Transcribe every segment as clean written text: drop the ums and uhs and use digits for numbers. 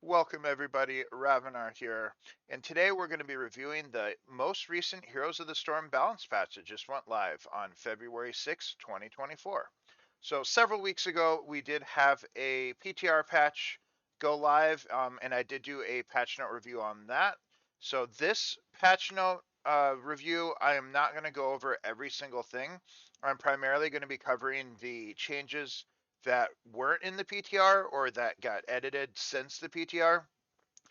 Welcome everybody, Ravenar here, and today we're going to be reviewing the most recent Heroes of the Storm balance patch that just went live on February 6, 2024. So several weeks ago, we did have a PTR patch go live, and I did do a patch note review on that. So this patch note review, I am not going to go over every single thing. I'm primarily going to be covering the changes that weren't in the PTR or that got edited since the PTR.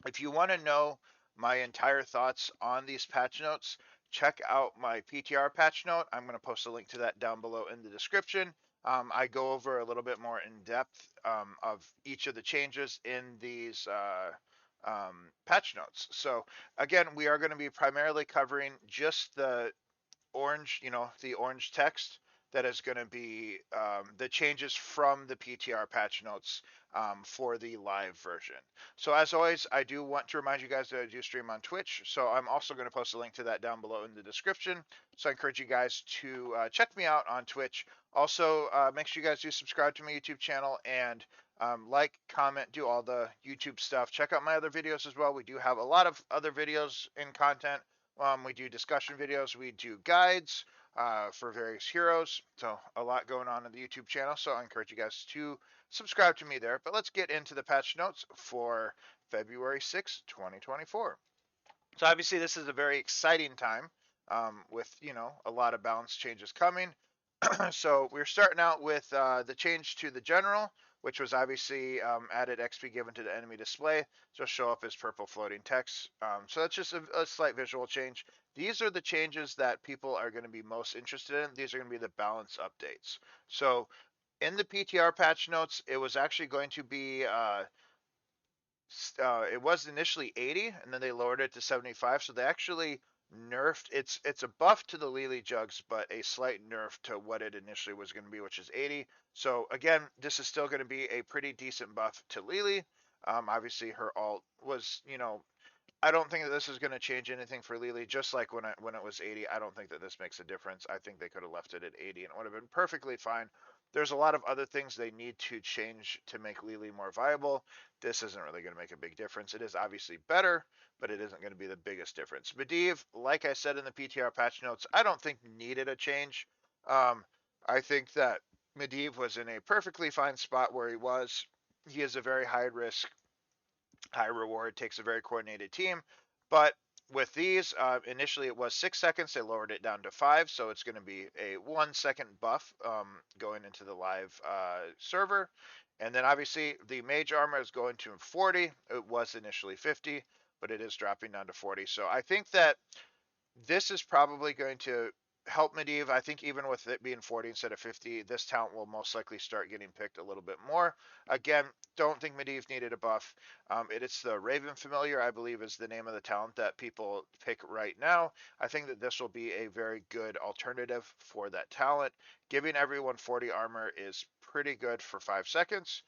If you want to know my entire thoughts on these patch notes, check out my PTR patch note. I'm going to post a link to that down below in the description. I go over a little bit more in depth of each of the changes in these patch notes. So again, we are going to be primarily covering just the orange, the orange text that is going to be the changes from the PTR patch notes for the live version. So as always, I do want to remind you guys that I do stream on Twitch. So I'm also going to post a link to that down below in the description. So I encourage you guys to check me out on Twitch. Also, make sure you guys do subscribe to my YouTube channel and like, comment, do all the YouTube stuff. Check out my other videos as well. We do have a lot of other videos in content. We do discussion videos, we do guides for various heroes. So a lot going on in the YouTube channel. So I encourage you guys to subscribe to me there. But let's get into the patch notes for February 2024. So obviously this is a very exciting time with, a lot of balance changes coming. So we're starting out with the change to the general, which was obviously added XP given to the enemy display. So show up as purple floating text. So that's just a slight visual change. These are the changes that people are going to be most interested in. These are going to be the balance updates. So in the PTR patch notes, it was actually going to be it was initially 80 and then they lowered it to 75, so they actually nerfed. It's a buff to the Lily jugs but a slight nerf to what it initially was going to be, which is 80. So again, this is still going to be a pretty decent buff to Lily. Obviously her alt was, I don't think that this is going to change anything for Lily. Just like when it was 80, I don't think that this makes a difference. I think they could have left it at 80 and it would have been perfectly fine. There's a lot of other things they need to change to make Lily more viable. This isn't really going to make a big difference. It is obviously better, but it isn't going to be the biggest difference. Medivh, like I said in the PTR patch notes, I don't think needed a change. I think that Medivh was in a perfectly fine spot where he was. He is a very high risk, high reward, takes a very coordinated team. But with these, initially it was 6 seconds. They lowered it down to 5, so it's going to be a 1 second buff going into the live server. And then obviously the mage armor is going to 40. It was initially 50, but it is dropping down to 40. So I think that this is probably going to help Medivh. I think even with it being 40 instead of 50, this talent will most likely start getting picked a little bit more. Again, don't think Medivh needed a buff. It is the Raven Familiar, I believe, is the name of the talent that people pick right now. I think that this will be a very good alternative for that talent. Giving everyone 40 armor is pretty good for 5 seconds.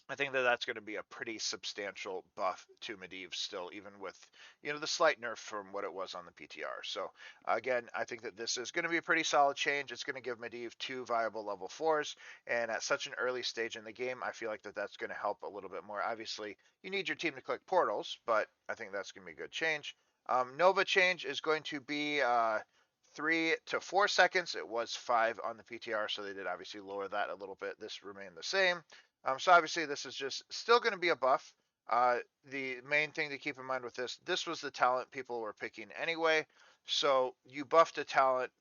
I think that that's going to be a pretty substantial buff to Medivh still, even with, the slight nerf from what it was on the PTR. So again, I think that this is going to be a pretty solid change. It's going to give Medivh 2 viable level 4s, and at such an early stage in the game, I feel like that's going to help a little bit more. Obviously, you need your team to click portals, but I think that's going to be a good change. Nova change is going to be 3 to 4 seconds. It was 5 on the PTR, so they did obviously lower that a little bit. This remained the same. So obviously this is just still going to be a buff. The main thing to keep in mind with this was the talent people were picking anyway. So you buffed a talent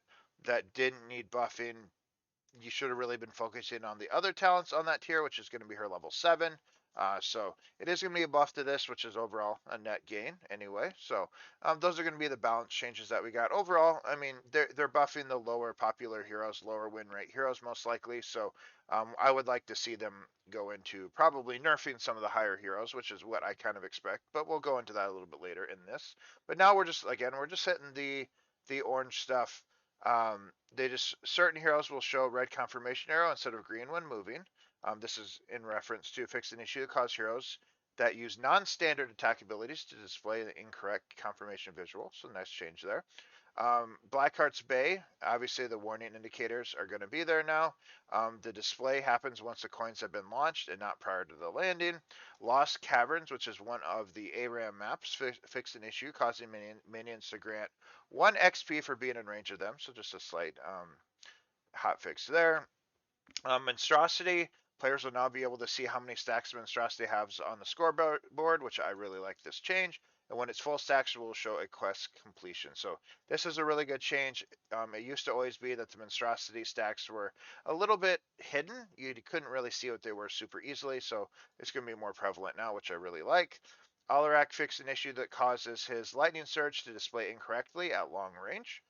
that didn't need buffing. You should have really been focusing on the other talents on that tier, which is going to be her level 7. So it is going to be a buff to this, which is overall a net gain anyway. So those are going to be the balance changes that we got. Overall, I mean, they're buffing the lower popular heroes, lower win rate heroes most likely. So I would like to see them go into probably nerfing some of the higher heroes, which is what I kind of expect. But we'll go into that a little bit later in this. But now we're just hitting the orange stuff. They just certain heroes will show red confirmation arrow instead of green when moving. This is in reference to fix an issue that caused heroes that use non-standard attack abilities to display the incorrect confirmation visual. So nice change there. Blackheart's Bay, obviously the warning indicators are going to be there now. The display happens once the coins have been launched and not prior to the landing. Lost Caverns, which is one of the ARAM maps, fixed an issue causing minions to grant 1 XP for being in range of them, so just a slight hot fix there. Monstrosity, players will now be able to see how many stacks of Monstrosity has on the scoreboard, which I really like this change. And when it's full stacks, it will show a quest completion. So this is a really good change. It used to always be that the Monstrosity stacks were a little bit hidden. You couldn't really see what they were super easily. So it's going to be more prevalent now, which I really like. Alarak fixed an issue that causes his lightning surge to display incorrectly at long range.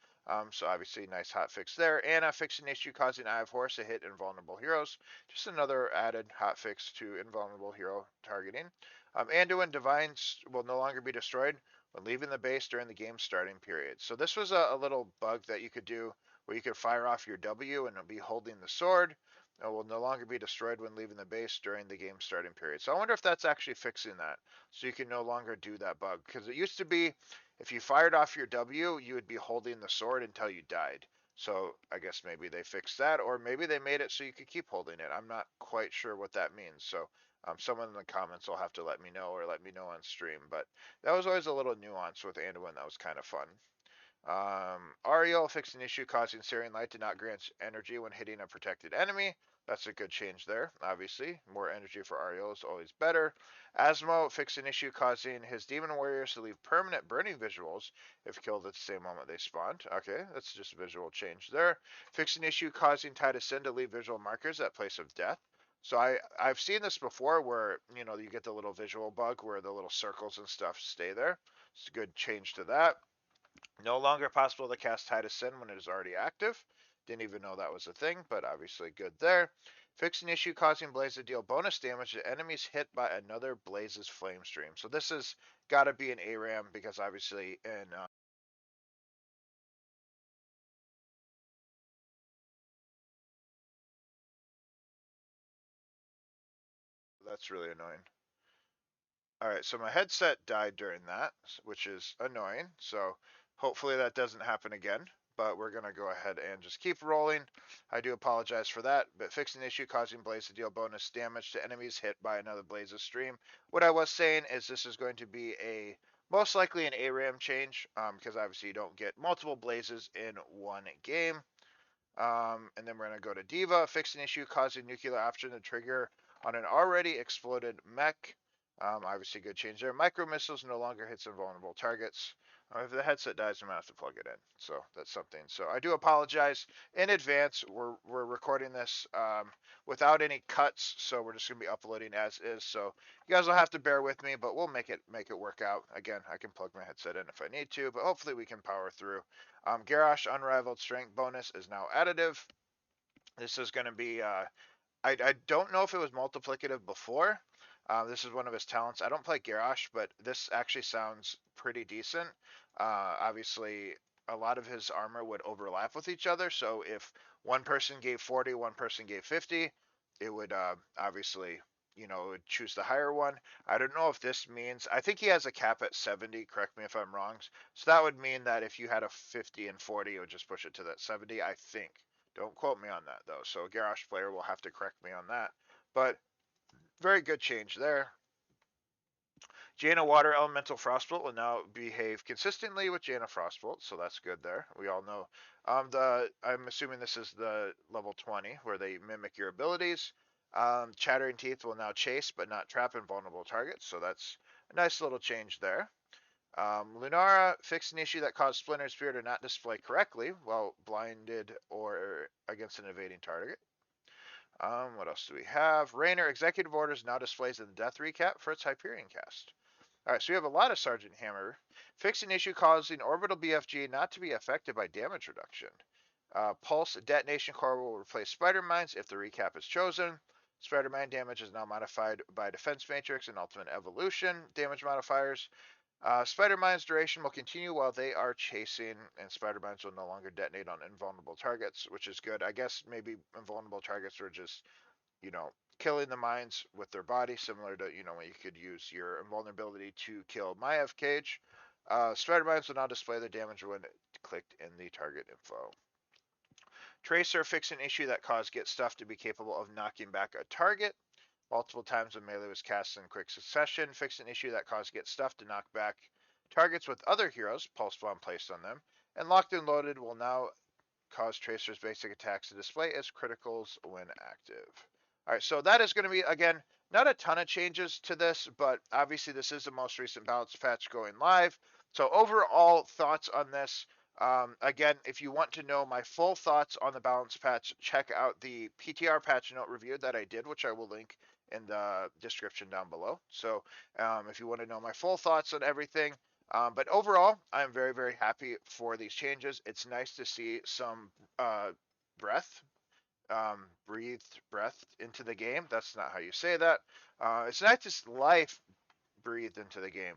So obviously nice hot fix there. Anna fixed an issue causing Eye of Horus to hit invulnerable heroes. Just another added hot fix to invulnerable hero targeting. Anduin Divines will no longer be destroyed when leaving the base during the game starting period. So this was a little bug that you could do where you could fire off your W and it'll be holding the sword. It will no longer be destroyed when leaving the base during the game starting period. So I wonder if that's actually fixing that. So you can no longer do that bug. Because it used to be if you fired off your W, you would be holding the sword until you died. So I guess maybe they fixed that, or maybe they made it so you could keep holding it. I'm not quite sure what that means. So someone in the comments will have to let me know or let me know on stream. But that was always a little nuance with Anduin that was kind of fun. Ariel fixed an issue causing Syrian Light to not grant energy when hitting a protected enemy. That's a good change there, obviously. More energy for Ariel is always better. Asmo fixed an issue causing his demon warriors to leave permanent burning visuals if killed at the same moment they spawned. Okay, that's just a visual change there. Fixed an issue causing Titus Sin to leave visual markers at place of death. So I've seen this before where, you get the little visual bug where the little circles and stuff stay there. It's a good change to that. No longer possible to cast Titus Sin when it is already active. Didn't even know that was a thing, but obviously good there. Fix an issue causing Blaze to deal bonus damage to enemies hit by another Blaze's flame stream. So this has got to be an ARAM because obviously in that's really annoying. All right, so my headset died during that, which is annoying. So hopefully that doesn't happen again. But we're going to go ahead and just keep rolling. I do apologize for that, but fix an issue causing Blaze to deal bonus damage to enemies hit by another Blaze's stream. What I was saying is this is going to be most likely an ARAM change, because obviously you don't get multiple Blazes in one game. And then we're going to go to Diva, fix an issue causing nuclear option to trigger on an already exploded mech. Obviously, good change there. Micro missiles no longer hits invulnerable targets. If the headset dies, I'm gonna have to plug it in. So that's something. So I do apologize in advance. We're recording this without any cuts, so we're just gonna be uploading as is. So you guys will have to bear with me, but we'll make it work out. Again, I can plug my headset in if I need to, but hopefully we can power through. Garrosh Unrivaled Strength bonus is now additive. This is going to be I don't know if it was multiplicative before. This is one of his talents. I don't play Garrosh, but this actually sounds pretty decent. Obviously, a lot of his armor would overlap with each other. So if one person gave 40, one person gave 50, it would obviously, it would choose the higher one. I don't know if this means, I think he has a cap at 70. Correct me if I'm wrong. So that would mean that if you had a 50 and 40, it would just push it to that 70, I think. Don't quote me on that though. So a Garrosh player will have to correct me on that. But very good change there. Jaina Water Elemental Frostbolt will now behave consistently with Jaina Frostbolt, so that's good there. We all know. I'm assuming this is the level 20 where they mimic your abilities. Chattering Teeth will now chase but not trap invulnerable targets, so that's a nice little change there. Lunara fixed an issue that caused Splinter Spear to not display correctly while blinded or against an evading target. What else do we have? Raynor Executive Orders now displays in the death recap for its Hyperion cast. All right, so we have a lot of Sergeant Hammer. Fix an issue causing orbital BFG not to be affected by damage reduction. Pulse Detonation Core will replace Spider Mines if the recap is chosen. Spider Mine damage is now modified by Defense Matrix and Ultimate Evolution damage modifiers. Spider Mine's duration will continue while they are chasing, and Spider Mines will no longer detonate on invulnerable targets, which is good. I guess maybe invulnerable targets are just, killing the mines with their body, similar to, when you could use your invulnerability to kill Maiev Cage. Spider Mines will now display their damage when clicked in the target info. Tracer, fix an issue that caused Get Stuff to be capable of knocking back a target multiple times when melee was cast in quick succession. Fix an issue that caused Get Stuff to knock back targets with other heroes, pulse bomb placed on them. And Locked and Loaded will now cause Tracer's basic attacks to display as criticals when active. All right, so that is going to be, again, not a ton of changes to this, but obviously this is the most recent balance patch going live. So overall thoughts on this, again, if you want to know my full thoughts on the balance patch, check out the PTR patch note review that I did, which I will link in the description down below. So if you want to know my full thoughts on everything, but overall, I'm very, very happy for these changes. It's nice to see some breath, breathed breath into the game. That's not how you say that. It's nice to see life breathed into the game.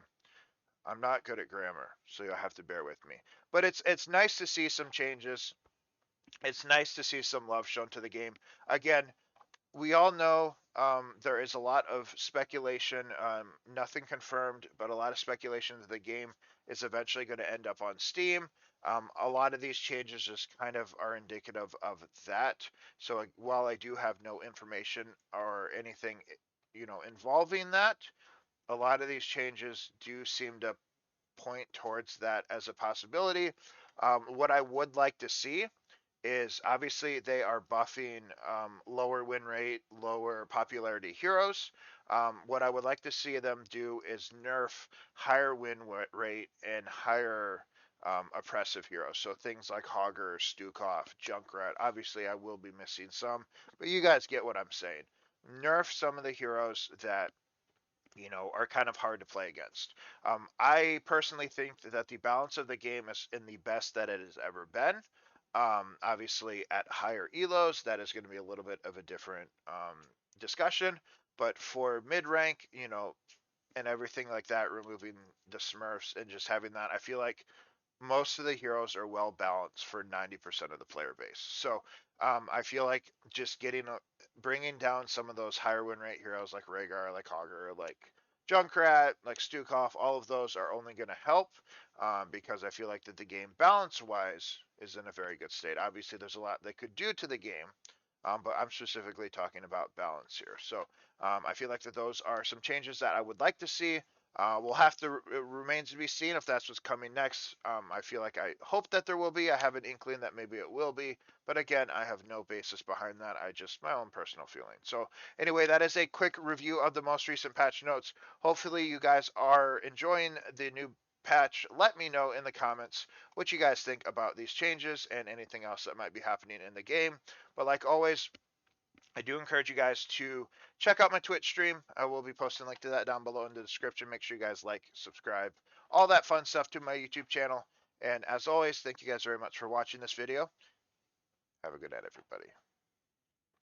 I'm not good at grammar, so you'll have to bear with me. But it's nice to see some changes. It's nice to see some love shown to the game. Again, we all know there is a lot of speculation, nothing confirmed, but a lot of speculation that the game is eventually going to end up on Steam. A lot of these changes just kind of are indicative of that. So while I do have no information or anything, involving that, a lot of these changes do seem to point towards that as a possibility. What I would like to see is obviously they are buffing lower win rate, lower popularity heroes. What I would like to see them do is nerf higher win rate and higher oppressive heroes. So things like Hogger, Stukov, Junkrat. Obviously, I will be missing some, but you guys get what I'm saying. Nerf some of the heroes that are kind of hard to play against. I personally think that the balance of the game is in the best that it has ever been. Obviously, at higher elos, that is going to be a little bit of a different discussion. But for mid rank, and everything like that, removing the Smurfs and just having that, I feel like most of the heroes are well balanced for 90% of the player base. So I feel like just bringing down some of those higher win rate heroes like Rhaegar, like Hogger, like Junkrat, like Stukov, all of those are only going to help because I feel like that the game balance wise is in a very good state. Obviously, there's a lot they could do to the game, but I'm specifically talking about balance here. So I feel like that those are some changes that I would like to see. We'll have to, it remains to be seen if that's what's coming next. I feel like I hope that there will be. I have an inkling that maybe it will be. But again, I have no basis behind that. I just, my own personal feeling. So anyway, that is a quick review of the most recent patch notes. Hopefully you guys are enjoying the new patch. Let me know in the comments what you guys think about these changes and anything else that might be happening in the game. But like always, I do encourage you guys to check out my Twitch stream. I will be posting a link to that down below in the description. Make sure you guys like, subscribe, all that fun stuff to my YouTube channel. And as always, thank you guys very much for watching this video. Have a good night, everybody.